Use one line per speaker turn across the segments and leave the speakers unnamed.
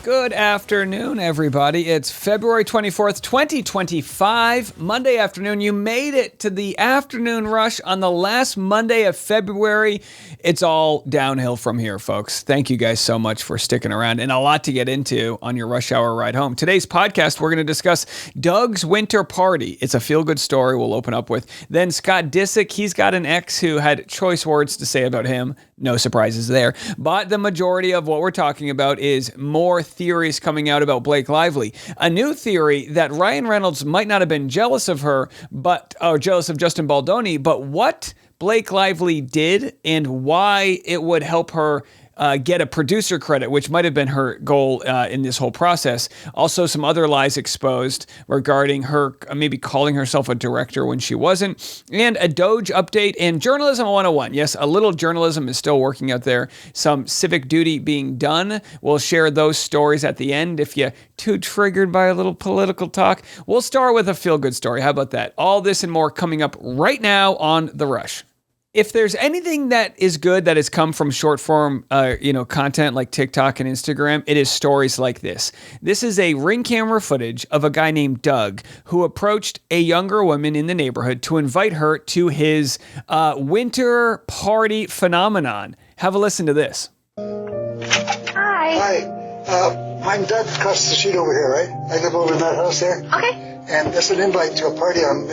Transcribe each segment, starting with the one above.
Good afternoon, everybody. It's February 24th, 2025, Monday afternoon. You made it to the afternoon rush on the last Monday of February. It's all downhill from here, folks. Thank you guys so much for sticking around and a lot to get into on your rush hour ride home. Today's podcast, we're going to discuss Doug's winter party. It's a feel-good story we'll open up with. Then Scott Disick, he's got an ex who had choice words to say about him. No surprises there. But the majority of what we're talking about is more theories coming out about Blake Lively. A new theory that Ryan Reynolds might not have been jealous of her, or jealous of Justin Baldoni, but what Blake Lively did and why it would help her get a producer credit, which might have been her goal in this whole process. Also, some other lies exposed regarding her maybe calling herself a director when she wasn't, and a DOGE update and journalism 101. Yes, a little journalism is still working out there. Some civic duty being done. We'll share those stories at the end. If you're too triggered by a little political talk, we'll start with a feel-good story. How about that? All this and more coming up right now on The Rush. If there's anything that is good that has come from short form, content like TikTok and Instagram, it is stories like this. This is a Ring camera footage of a guy named Doug who approached a younger woman in the neighborhood to invite her to his winter party phenomenon. Have a listen to this.
Hi. I'm Doug across the street over here, right? I live over in that house there.
Okay.
And there's an invite to a party on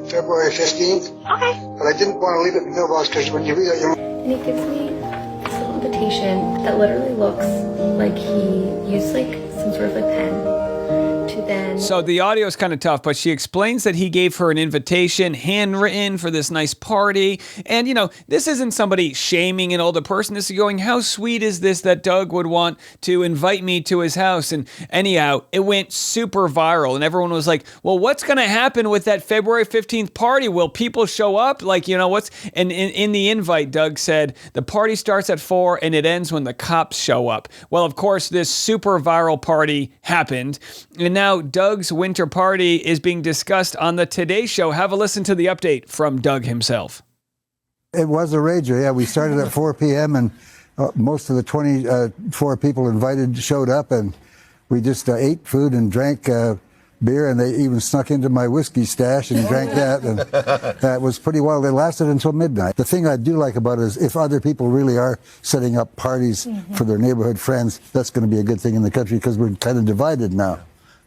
February 15th.
Okay.
But I didn't want to leave it in the mailbox because when you read it,
And he gives me this little invitation that literally looks like he used some sort of pen to then...
So the audio is kind of tough, but she explains that he gave her an invitation, handwritten, for this nice party. And, this isn't somebody shaming an older person. This is going, how sweet is this that Doug would want to invite me to his house? And anyhow, it went super viral. And everyone was like, well, what's going to happen with that February 15th party? Will people show up? And in the invite, Doug said, the party starts at 4 and it ends when the cops show up. Well, of course, this super viral party happened. And now Doug's winter party is being discussed on the Today Show. Have a listen to the update from Doug himself.
It was a rager, yeah. We started at 4 p.m. and most of the 24 people invited showed up, and we just ate food and drank beer, and they even snuck into my whiskey stash and drank that, and that was pretty wild. It lasted until midnight. The thing I do like about it is if other people really are setting up parties for their neighborhood friends, that's going to be a good thing in the country because we're kind of divided now.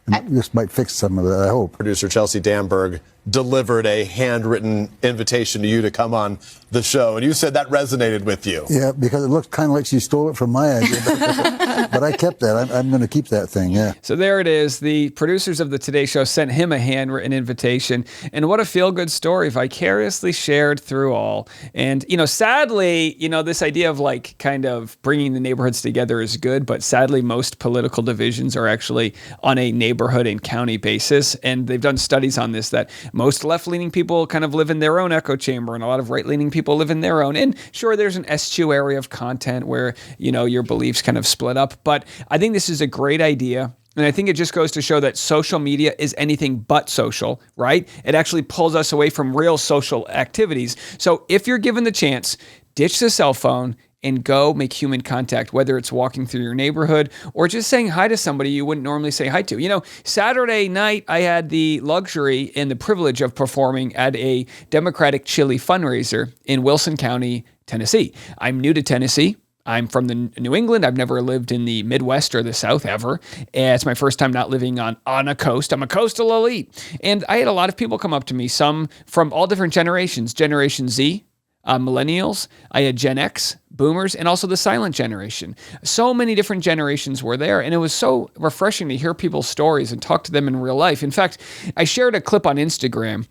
And this might fix some of that, I hope.
Producer Chelsea Damberg delivered a handwritten invitation to you to come on the show, and you said that resonated with you.
Yeah, because it looked kind of like she stole it from my idea, but I kept that. I'm going to keep that thing, yeah.
So there it is. The producers of the Today Show sent him a handwritten invitation, and what a feel-good story, vicariously shared through all. And, sadly, this idea of kind of bringing the neighborhoods together is good, but sadly, most political divisions are actually on a neighborhood and county basis, and they've done studies on this that most left-leaning people kind of live in their own echo chamber, and a lot of right-leaning people live in their own. And sure, there's an estuary of content where, your beliefs kind of split up. But I think this is a great idea. And I think it just goes to show that social media is anything but social, right? It actually pulls us away from real social activities. So if you're given the chance, ditch the cell phone and go make human contact, whether it's walking through your neighborhood or just saying hi to somebody you wouldn't normally say hi to. Saturday night, I had the luxury and the privilege of performing at a Democratic chili fundraiser in Wilson County, Tennessee. I'm new to Tennessee. I'm from New England. I've never lived in the Midwest or the South ever. It's my first time not living on a coast. I'm a coastal elite. And I had a lot of people come up to me, some from all different generations. Generation Z, millennials. I had Gen X, boomers, and also the silent generation. So many different generations were there, and it was so refreshing to hear people's stories and talk to them in real life. In fact, I shared a clip on Instagram,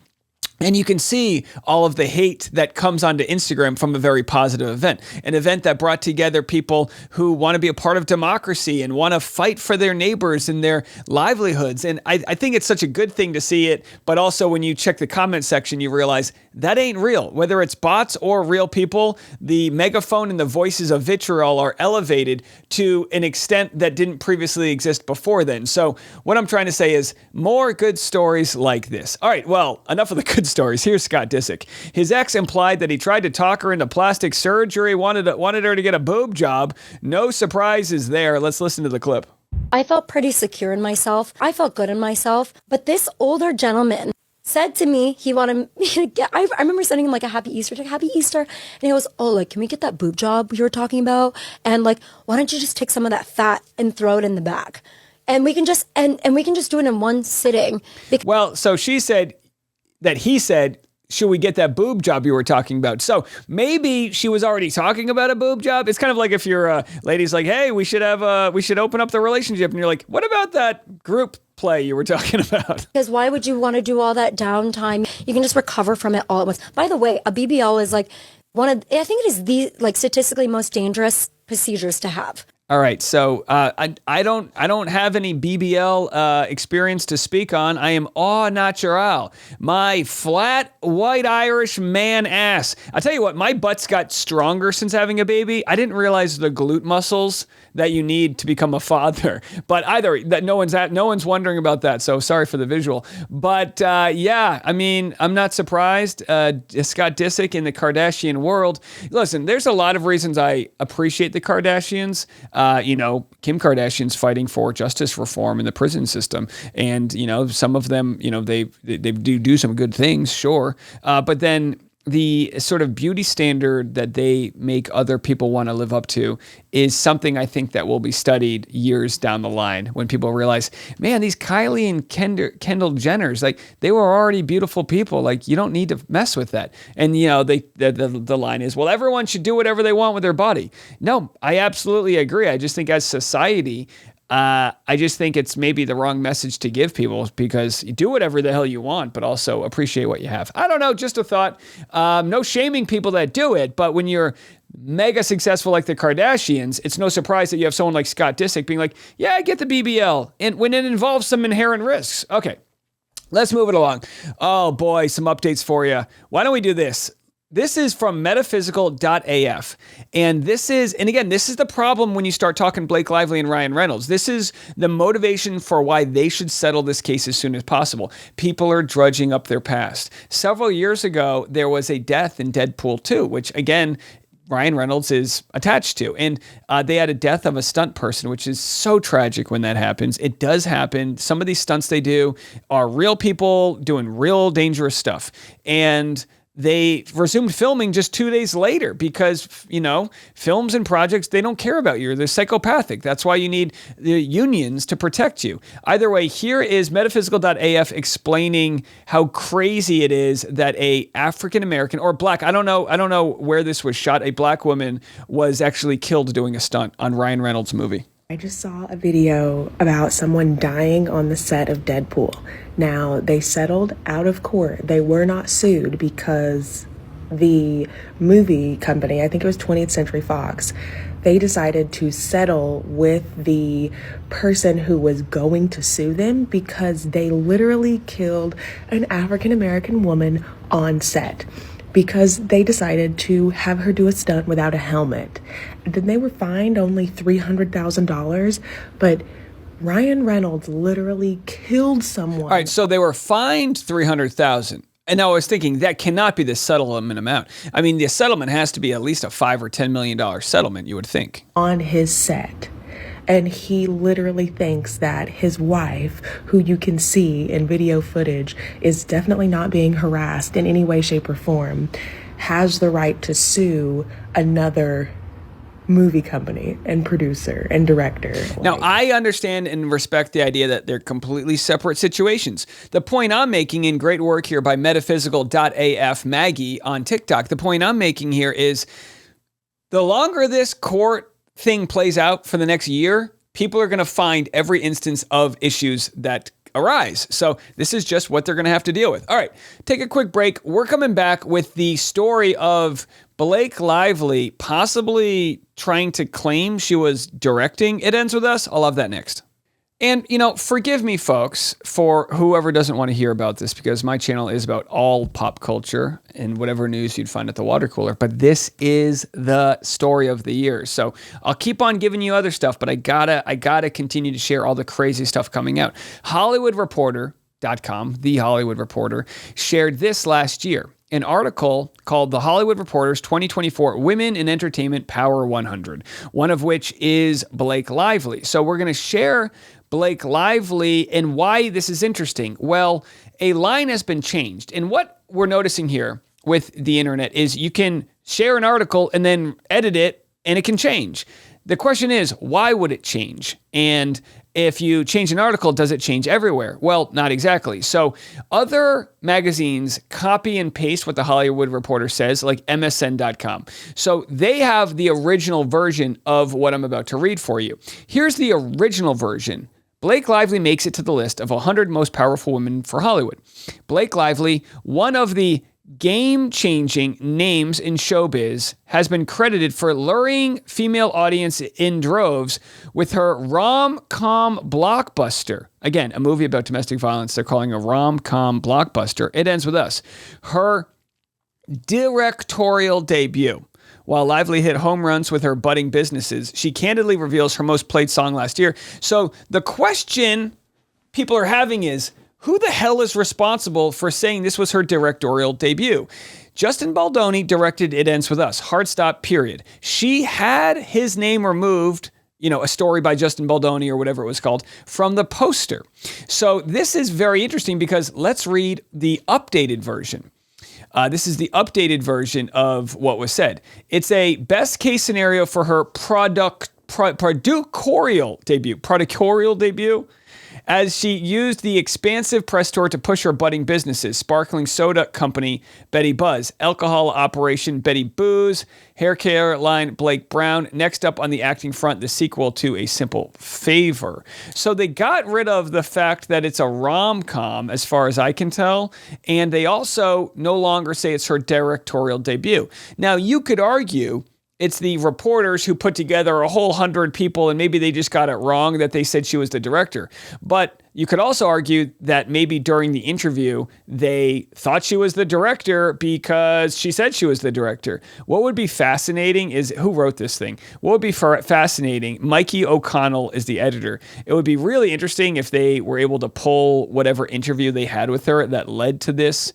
and you can see all of the hate that comes onto Instagram from a very positive event, an event that brought together people who want to be a part of democracy and want to fight for their neighbors and their livelihoods. And I think it's such a good thing to see it, but also when you check the comment section, you realize that ain't real. Whether it's bots or real people, the megaphone and the voices of vitriol are elevated to an extent that didn't previously exist before then. So what I'm trying to say is more good stories like this. All right, well, enough of the good stories. Here's Scott Disick. His ex implied that he tried to talk her into plastic surgery, wanted her to get a boob job. No surprises there. Let's listen to the clip.
I felt pretty secure in myself. I felt good in myself. But this older gentleman said to me he wanted me to get, I remember sending him like a happy Easter, like happy Easter. And he goes, oh, like, can we get that boob job you were talking about? And like, why don't you just take some of that fat and throw it in the back? And we can just, and we can just do it in one sitting.
Well, so she said that he said, should we get that boob job you were talking about? So maybe she was already talking about a boob job. It's kind of like if your lady's like, hey, we should open up the relationship. And you're like, what about that group play you were talking about?
Because why would you want to do all that downtime? You can just recover from it all at once. By the way, a BBL is like I think it is the like statistically most dangerous procedures to have.
All right, so I don't have any BBL experience to speak on. I am au natural. My flat white Irish man ass. I'll tell you what, my butt's got stronger since having a baby. I didn't realize the glute muscles that you need to become a father. But either that no one's wondering about that. So sorry for the visual. But yeah, I mean, I'm not surprised. Scott Disick in the Kardashian world. Listen, there's a lot of reasons I appreciate the Kardashians. Kim Kardashian's fighting for justice reform in the prison system. And, some of them, they do some good things, sure. But then the sort of beauty standard that they make other people want to live up to is something I think that will be studied years down the line when people realize, man, these Kylie and Kendall Jenners, like they were already beautiful people. Like you don't need to mess with that. And the line is, well, everyone should do whatever they want with their body. No, I absolutely agree. I just think as society, I just think it's maybe the wrong message to give people because you do whatever the hell you want, but also appreciate what you have. I don't know, just a thought. No shaming people that do it, but when you're mega successful like the Kardashians, it's no surprise that you have someone like Scott Disick being like, yeah, I get the BBL, and when it involves some inherent risks. Okay, let's move it along. Oh boy, some updates for you. Why don't we do this? This is from metaphysical.af. And this is the problem when you start talking Blake Lively and Ryan Reynolds. This is the motivation for why they should settle this case as soon as possible. People are drudging up their past. Several years ago, there was a death in Deadpool 2, which again, Ryan Reynolds is attached to. And they had a death of a stunt person, which is so tragic when that happens. It does happen. Some of these stunts they do are real people doing real dangerous stuff. And they resumed filming just 2 days later because, films and projects, they don't care about you. They're psychopathic. That's why you need the unions to protect you. Either way, here is metaphysical.af explaining how crazy it is that a African-American or black, I don't know where this was shot, a black woman was actually killed doing a stunt on Ryan Reynolds' movie.
I just saw a video about someone dying on the set of Deadpool. Now, they settled out of court. They were not sued because the movie company, I think it was 20th Century Fox, they decided to settle with the person who was going to sue them because they literally killed an African-American woman on set because they decided to have her do a stunt without a helmet. And then they were fined only $300,000, but Ryan Reynolds literally killed someone.
All right, so they were fined $300,000. And now I was thinking that cannot be the settlement amount. I mean, the settlement has to be at least a $5 or $10 million settlement, you would think.
On his set. And he literally thinks that his wife, who you can see in video footage, is definitely not being harassed in any way, shape, or form, has the right to sue another movie company and producer and director.
Now, I understand and respect the idea that they're completely separate situations. The point I'm making, in great work here by metaphysical.af Maggie on TikTok, the point I'm making here is the longer this court thing plays out for the next year, people are going to find every instance of issues that arise. So this is just what they're going to have to deal with. All right, take a quick break. We're coming back with the story of Blake Lively possibly trying to claim she was directing It Ends With Us. I'll have that next. And, forgive me, folks, for whoever doesn't want to hear about this, because my channel is about all pop culture and whatever news you'd find at the water cooler. But this is the story of the year. So I'll keep on giving you other stuff, but I gotta continue to share all the crazy stuff coming out. HollywoodReporter.com, The Hollywood Reporter, shared this last year. an article called The Hollywood Reporter's 2024 Women in Entertainment Power 100, one of which is Blake Lively. So we're going to share Blake Lively and why this is interesting. Well, a line has been changed. And what we're noticing here with the internet is you can share an article and then edit it and it can change. The question is, why would it change? And if you change an article, does it change everywhere? Well, not exactly. So other magazines copy and paste what the Hollywood Reporter says, like MSN.com. So they have the original version of what I'm about to read for you. Here's the original version. Blake Lively makes it to the list of 100 most powerful women for Hollywood. Blake Lively, one of the game-changing names in showbiz, has been credited for luring female audience in droves with her rom-com blockbuster. Again, a movie about domestic violence they're calling a rom-com blockbuster. It ends with us. Her directorial debut. While Lively hit home runs with her budding businesses, she candidly reveals her most played song last year. So the question people are having is, who the hell is responsible for saying this was her directorial debut? Justin Baldoni directed It Ends With Us, hard stop, period. She had his name removed, a story by Justin Baldoni or whatever it was called, from the poster. So this is very interesting because let's read the updated version. This is the updated version of what was said. It's a best case scenario for her productorial debut, as she used the expansive press tour to push her budding businesses: sparkling soda company Betty Buzz, alcohol operation Betty Booze, hair care line Blake Brown. Next up on the acting front, the sequel to A Simple Favor. So they got rid of the fact that it's a rom-com, as far as I can tell, and they also no longer say it's her directorial debut. Now, you could argue it's the reporters who put together a whole 100 people and maybe they just got it wrong that they said she was the director. But you could also argue that maybe during the interview, they thought she was the director because she said she was the director. What would be fascinating is, who wrote this thing? What would be fascinating, Mikey O'Connell is the editor. It would be really interesting if they were able to pull whatever interview they had with her that led to this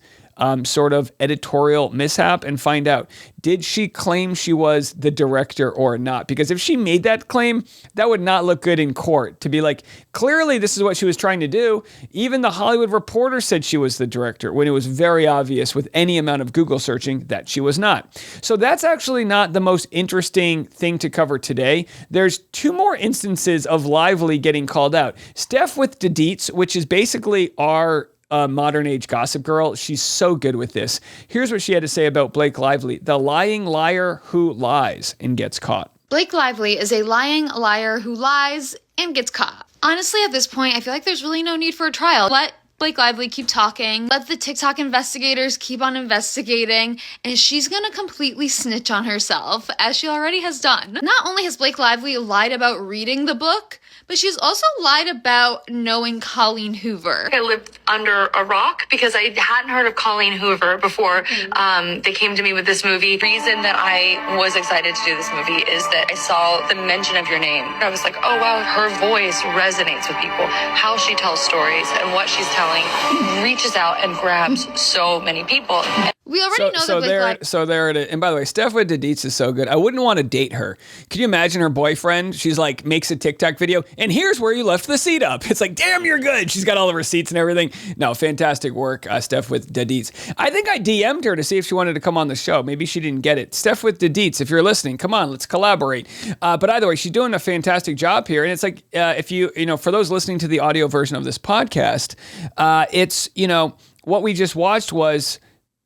sort of editorial mishap and find out, did she claim she was the director or not? Because if she made that claim, that would not look good in court, to be like, clearly this is what she was trying to do. Even the Hollywood Reporter said she was the director when it was very obvious with any amount of Google searching that she was not. So that's actually not the most interesting thing to cover today. There's two more instances of Lively getting called out. Steph with Dedeets, which is basically our modern age Gossip Girl. She's so good with this. Here's what she had to say about Blake Lively: the lying liar who lies and gets caught.
Blake Lively is a lying liar who lies and gets caught. Honestly, at this point, I feel like there's really no need for a trial. Let Blake Lively keep talking. Let the TikTok investigators keep on investigating, and she's gonna completely snitch on herself, as she already has done. Not only has Blake Lively lied about reading the book, but she's also lied about knowing Colleen Hoover.
I lived under a rock because I hadn't heard of Colleen Hoover before they came to me with this movie. The reason that I was excited to do this movie is that I saw the mention of your name. I was like, oh wow, her voice resonates with people. How she tells stories and what she's telling reaches out and grabs so many people.
We already know that Blake Lively...
So there it is. And by the way, Steph with Dedeets is so good. I wouldn't want to date her. Can you imagine her boyfriend? She's like, makes a TikTok video, and here's where you left the seat up. It's like, damn, you're good. She's got all the receipts and everything. No, fantastic work, Steph with Dedeets. I think I DM'd her to see if she wanted to come on the show. Maybe she didn't get it. Steph with Dedeets, if you're listening, come on, let's collaborate. But either way, she's doing a fantastic job here. And it's like, if you for those listening to the audio version of this podcast, it's, what we just watched was...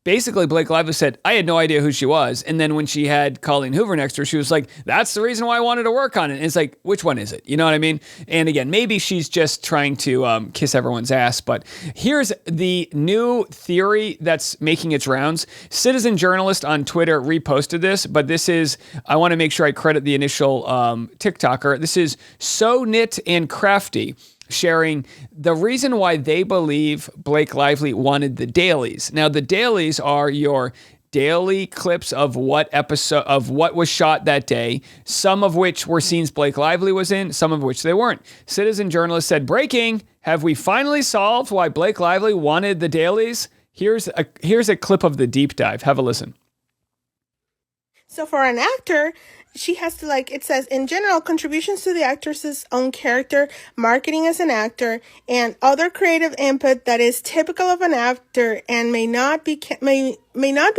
basically, Blake Lively said, I had no idea who she was. And then when she had Colleen Hoover next to her, she was like, that's the reason why I wanted to work on it. And it's like, which one is it? You know what I mean? And again, maybe she's just trying to kiss everyone's ass. But here's the new theory that's making its rounds. Citizen Journalist on Twitter reposted this, but this is, I want to make sure I credit the initial TikToker. This is So Knit and Crafty, sharing the reason why they believe Blake Lively wanted the dailies. Now, the dailies are your daily clips of what episode of what was shot that day, some of which were scenes Blake Lively was in, some of which they weren't. Citizen Journalist said, breaking, have we finally solved why Blake Lively wanted the dailies? Here's a clip of the deep dive. Have a listen.
So for an actor, she has to, like, it says, in general, contributions to the actress's own character, marketing as an actor, and other creative input that is typical of an actor and may not be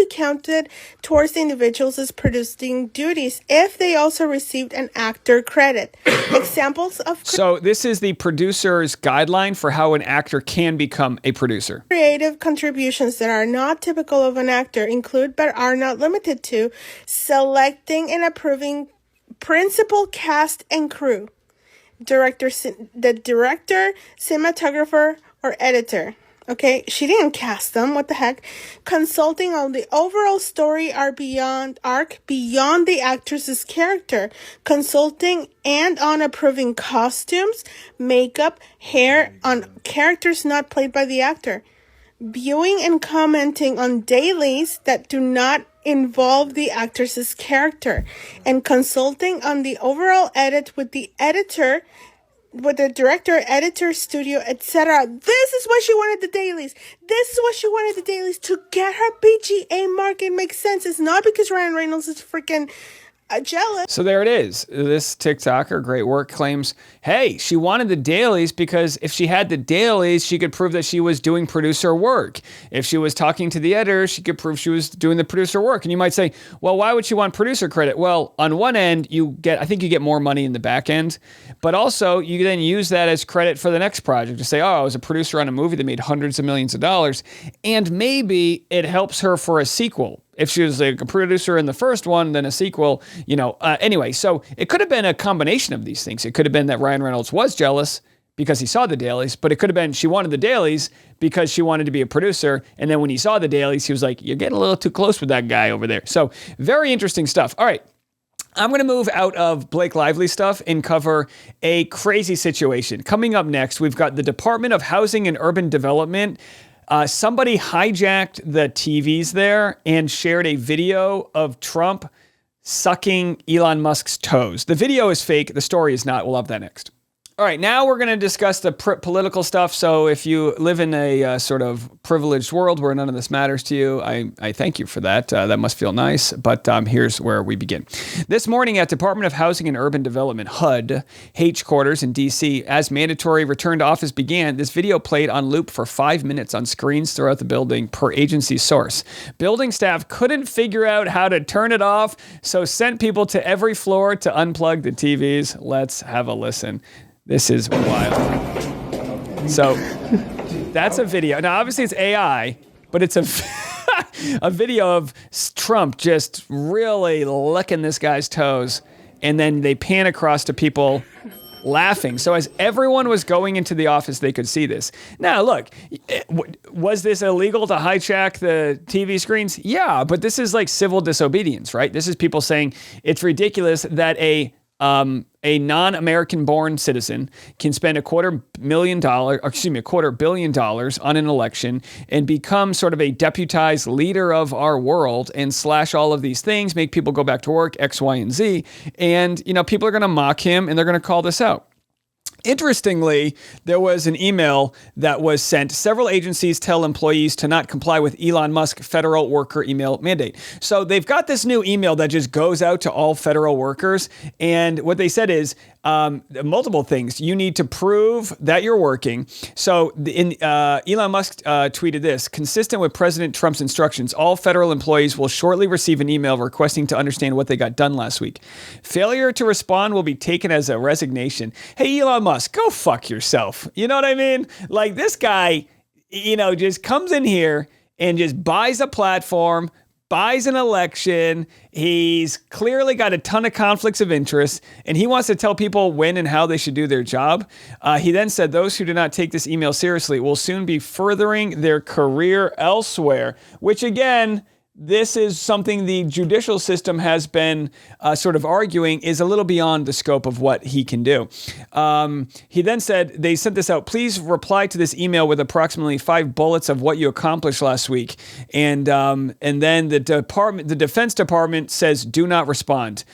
counted towards the individual's producing duties if they also received an actor credit. Examples of
So this is the producer's guideline for how an actor can become a producer.
creative contributions that are not typical of an actor include, but are not limited to, selecting and approving principal cast and crew, the director, cinematographer, or editor. Okay, she didn't cast them. What the heck? Consulting on the overall story arc beyond the actress's character. Consulting and on approving costumes, makeup, hair on characters not played by the actor. Viewing and commenting on dailies that do not involve the actress's character, and consulting on the overall edit with the editor, with the director, editor, studio, etc. This is what she wanted the dailies. This is what she wanted the dailies to get her PGA mark. It makes sense. It's not because Ryan Reynolds is freaking jealous.
So there it is. This TikToker, great work, claims, hey, she wanted the dailies because if she had the dailies, she could prove that she was doing producer work. If she was talking to the editor, she could prove she was doing the producer work. And you might say, well, why would she want producer credit? Well, on one end, I think you get more money in the back end, but also you then use that as credit for the next project to say, oh, I was a producer on a movie that made hundreds of millions of dollars. And maybe it helps her for a sequel. If she was like a producer in the first one, then a sequel, anyway, so it could have been a combination of these things. It could have been that Ryan Reynolds was jealous because he saw the dailies, but it could have been she wanted the dailies because she wanted to be a producer. And then when he saw the dailies, he was like, you're getting a little too close with that guy over there. So very interesting stuff. All right. I'm going to move out of Blake Lively stuff and cover a crazy situation. Coming up next, we've got the Department of Housing and Urban Development. Somebody hijacked the TVs there and shared a video of Trump sucking Elon Musk's toes. The video is fake. The story is not. We'll have that next. All right, now we're going to discuss the political stuff. So if you live in a sort of privileged world where none of this matters to you, I thank you for that. That must feel nice. But here's where we begin. This morning at Department of Housing and Urban Development, HUD, headquarters in D.C., as mandatory return to office began, this video played on loop for 5 minutes on screens throughout the building, per agency source. Building staff couldn't figure out how to turn it off, so sent people to every floor to unplug the TVs. Let's have a listen. This is wild. So that's a video. Now, obviously it's AI, but it's a video of Trump just really licking this guy's toes. And then they pan across to people laughing. So as everyone was going into the office, they could see this. Now, look, was this illegal to hijack the TV screens? Yeah, but this is like civil disobedience, right? This is people saying it's ridiculous that a non-American born citizen can spend $250 million on an election and become sort of a deputized leader of our world and slash all of these things, make people go back to work, X, Y, and Z. And, people are going to mock him and they're going to call this out. Interestingly, there was an email that was sent. Several agencies tell employees to not comply with Elon Musk federal worker email mandate. So they've got this new email that just goes out to all federal workers. And what they said is multiple things. You need to prove that you're working. So Elon Musk tweeted this: consistent with President Trump's instructions, all federal employees will shortly receive an email requesting to understand what they got done last week. Failure to respond will be taken as a resignation. Hey, Elon Musk, go fuck yourself. You know what I mean? Like, this guy, just comes in here and just buys a platform, buys an election. He's clearly got a ton of conflicts of interest, and he wants to tell people when and how they should do their job. He then said those who do not take this email seriously will soon be furthering their career elsewhere, which again, this is something the judicial system has been sort of arguing is a little beyond the scope of what he can do. He then said, they sent this out, please reply to this email with approximately 5 bullets of what you accomplished last week. And then the Defense Department says, do not respond.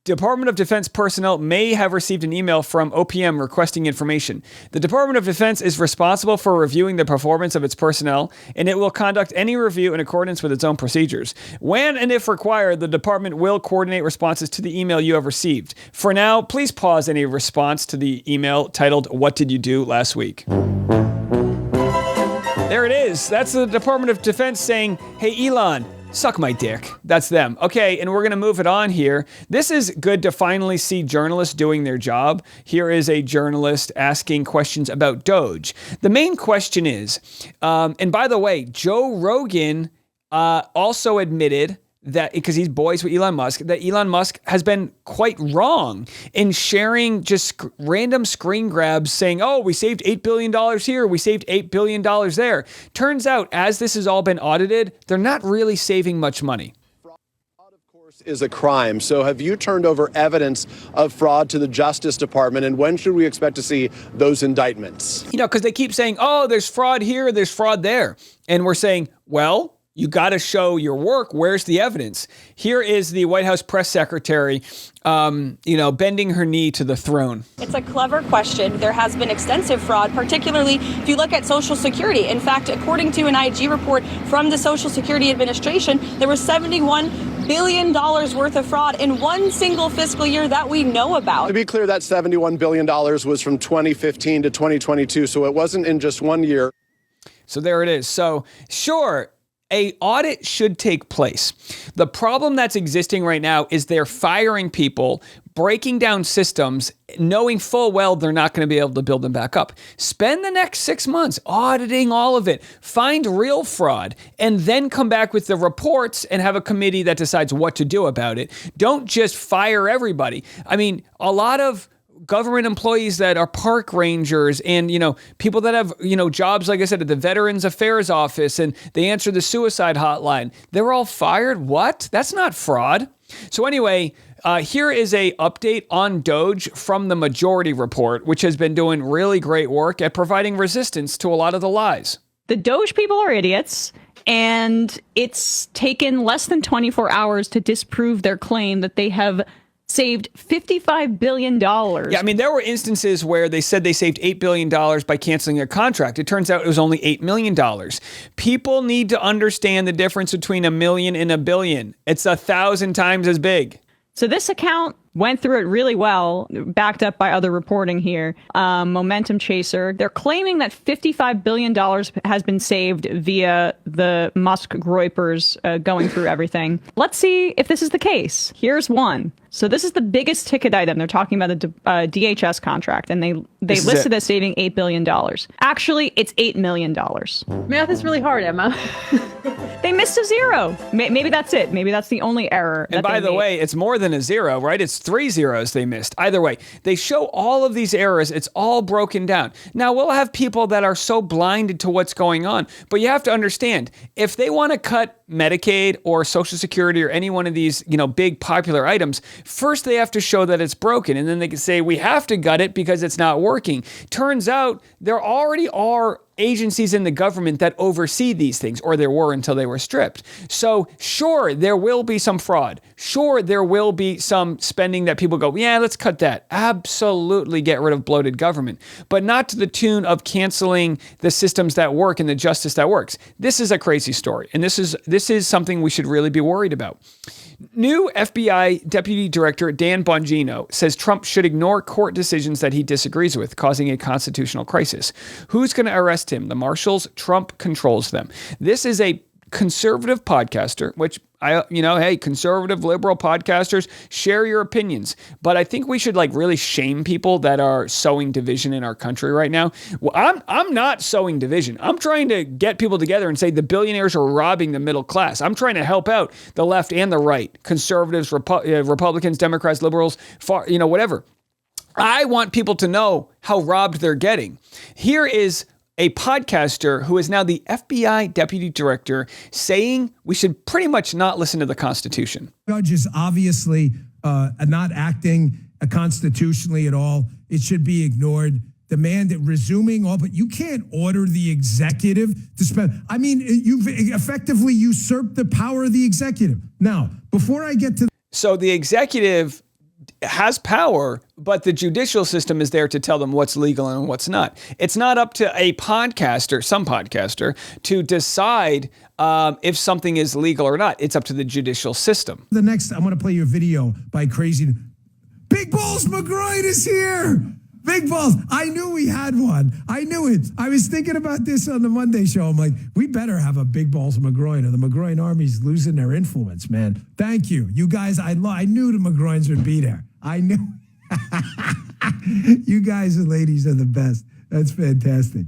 Department of Defense personnel may have received an email from OPM requesting information. The Department of Defense is responsible for reviewing the performance of its personnel, and it will conduct any review in accordance with its own procedures. When and if required, the department will coordinate responses to the email you have received. For now, please pause any response to the email titled, "What did you do last week?" There it is. That's the Department of Defense saying, "Hey, Elon, suck my dick." That's them. Okay, and we're going to move it on here. This is good to finally see journalists doing their job. Here is a journalist asking questions about DOGE. The main question is, and by the way, Joe Rogan also admitted that, because he's boys with Elon Musk, that Elon Musk has been quite wrong in sharing just random screen grabs saying, oh, we saved $8 billion here, we saved $8 billion there. Turns out, as this has all been audited, they're not really saving much money.
Fraud, of course, is a crime. So have you turned over evidence of fraud to the Justice Department, and when should we expect to see those indictments?
You know, because they keep saying, oh, there's fraud here, there's fraud there. And we're saying, well, you got to show your work. Where's the evidence? Here is the White House press secretary, bending her knee to the throne.
It's a clever question. There has been extensive fraud, particularly if you look at Social Security. In fact, according to an IG report from the Social Security Administration, there was $71 billion worth of fraud in one single fiscal year that we know about.
To be clear, that $71 billion was from 2015 to 2022, so it wasn't in just 1 year.
So there it is. So sure, an audit should take place. The problem that's existing right now is they're firing people, breaking down systems, knowing full well they're not going to be able to build them back up. Spend the next 6 months auditing all of it, find real fraud, and then come back with the reports and have a committee that decides what to do about it. Don't just fire everybody. I mean, a lot of government employees that are park rangers and, people that have, jobs, like I said, at the Veterans Affairs Office, and they answer the suicide hotline. They're all fired. What? That's not fraud. So anyway, here is a update on DOGE from the Majority Report, which has been doing really great work at providing resistance to a lot of the lies.
The DOGE people are idiots, and it's taken less than 24 hours to disprove their claim that they have saved $55 billion.
Yeah, I mean, there were instances where they said they saved $8 billion by canceling a contract. It turns out it was only $8 million. People need to understand the difference between $1 million and $1 billion. It's 1,000 times as big.
So this account went through it really well, backed up by other reporting here. Momentum Chaser. They're claiming that $55 billion has been saved via the Musk groypers going through everything. Let's see if this is the case. Here's one. So this is the biggest ticket item. They're talking about the DHS contract, and they listed as saving $8 billion. Actually, it's $8 million.
Math is really hard, Emma.
They missed a zero. Maybe that's it. Maybe that's the only error.
And by the way, it's more than a zero, right? It's 3 zeros they missed. Either way, they show all of these errors. It's all broken down. Now, we'll have people that are so blinded to what's going on, but you have to understand, if they want to cut Medicaid or Social Security or any one of these, big popular items, first they have to show that it's broken, and then they can say, we have to gut it because it's not working. Turns out there already are agencies in the government that oversee these things, or there were until they were stripped. So sure, there will be some fraud. Sure, there will be some spending that people go, yeah, let's cut that. Absolutely get rid of bloated government, but not to the tune of canceling the systems that work and the justice that works. This is a crazy story, and this is something we should really be worried about. New FBI Deputy Director Dan Bongino says Trump should ignore court decisions that he disagrees with, causing a constitutional crisis. Who's going to arrest him? The marshals? Trump controls them. This is a conservative podcaster, which hey, conservative liberal podcasters, share your opinions. But I think we should really shame people that are sowing division in our country right now. Well, I'm not sowing division. I'm trying to get people together and say the billionaires are robbing the middle class. I'm trying to help out the left and the right, conservatives, Republicans, Democrats, liberals, whatever. I want people to know how robbed they're getting. Here is a podcaster who is now the FBI Deputy Director saying we should pretty much not listen to the Constitution.
Judge is obviously not acting constitutionally at all. It should be ignored. Demand it, resuming all, but you can't order the executive to spend. I mean, you've effectively usurped the power of the executive. Now, before I get to...
So the executive has power, but the judicial system is there to tell them what's legal and what's not. It's not up to a podcaster, some podcaster, to decide if something is legal or not. It's up to the judicial system.
The next, I'm going to play you a video by Crazy. Big Balls McGroin is here. Big Balls. I knew we had one. I knew it. I was thinking about this on the Monday show. I'm like, we better have a Big Balls McGroin, or the McGroin Army's losing their influence, man. Thank you. You guys, I knew the McGroins would be there. I knew. You guys and ladies are the best. That's fantastic.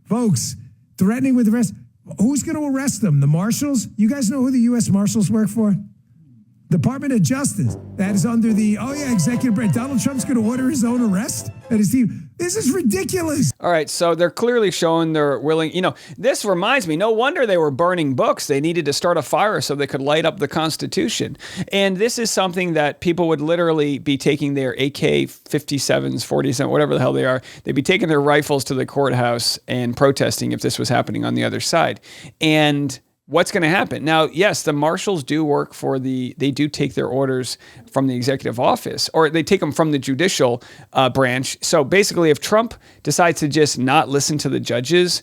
Folks, threatening with arrest. Who's going to arrest them? The marshals? You guys know who the U.S. Marshals work for? Department of Justice. That is under the, executive branch. Donald Trump's going to order his own arrest and his team. This is ridiculous.
All right, so they're clearly showing they're willing. This reminds me, no wonder they were burning books. They needed to start a fire so they could light up the Constitution. And this is something that people would literally be taking their AK-57s, 47, whatever the hell they are. They'd be taking their rifles to the courthouse and protesting if this was happening on the other side. And what's going to happen? Now, yes, the marshals do work they do take their orders from the executive office, or they take them from the judicial branch. So basically, if Trump decides to just not listen to the judges,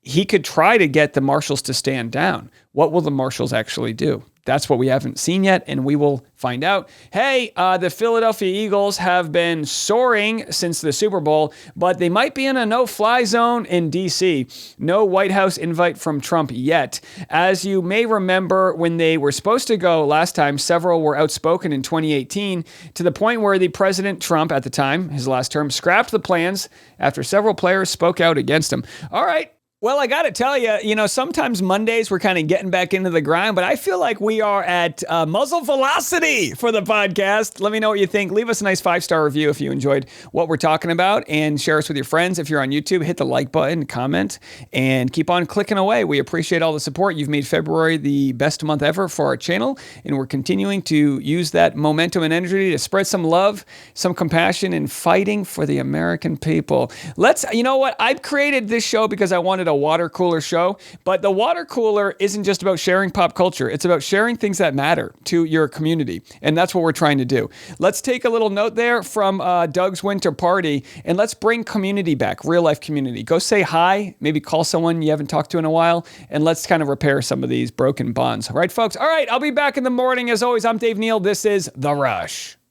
he could try to get the marshals to stand down. What will the marshals actually do? That's what we haven't seen yet, and we will find out. Hey, the Philadelphia Eagles have been soaring since the Super Bowl, but they might be in a no-fly zone in D.C. No White House invite from Trump yet. As you may remember, when they were supposed to go last time, several were outspoken in 2018, to the point where the President Trump, at the time, his last term, scrapped the plans after several players spoke out against him. All right. Well, I got to tell you, sometimes Mondays we're kind of getting back into the grind, but I feel like we are at muzzle velocity for the podcast. Let me know what you think. Leave us a nice 5-star review if you enjoyed what we're talking about, and share us with your friends. If you're on YouTube, hit the like button, comment, and keep on clicking away. We appreciate all the support. You've made February the best month ever for our channel, and we're continuing to use that momentum and energy to spread some love, some compassion, and fighting for the American people. You know what? I've created this show because I wanted a water cooler show, but the water cooler isn't just about sharing pop culture. It's about sharing things that matter to your community, and that's what we're trying to do. Let's take a little note there from Doug's Winter Party, and let's bring community back, real life community. Go say hi, maybe call someone you haven't talked to in a while, and let's kind of repair some of these broken bonds. All right, folks? All right, I'll be back in the morning. As always, I'm Dave Neal. This is The Rush.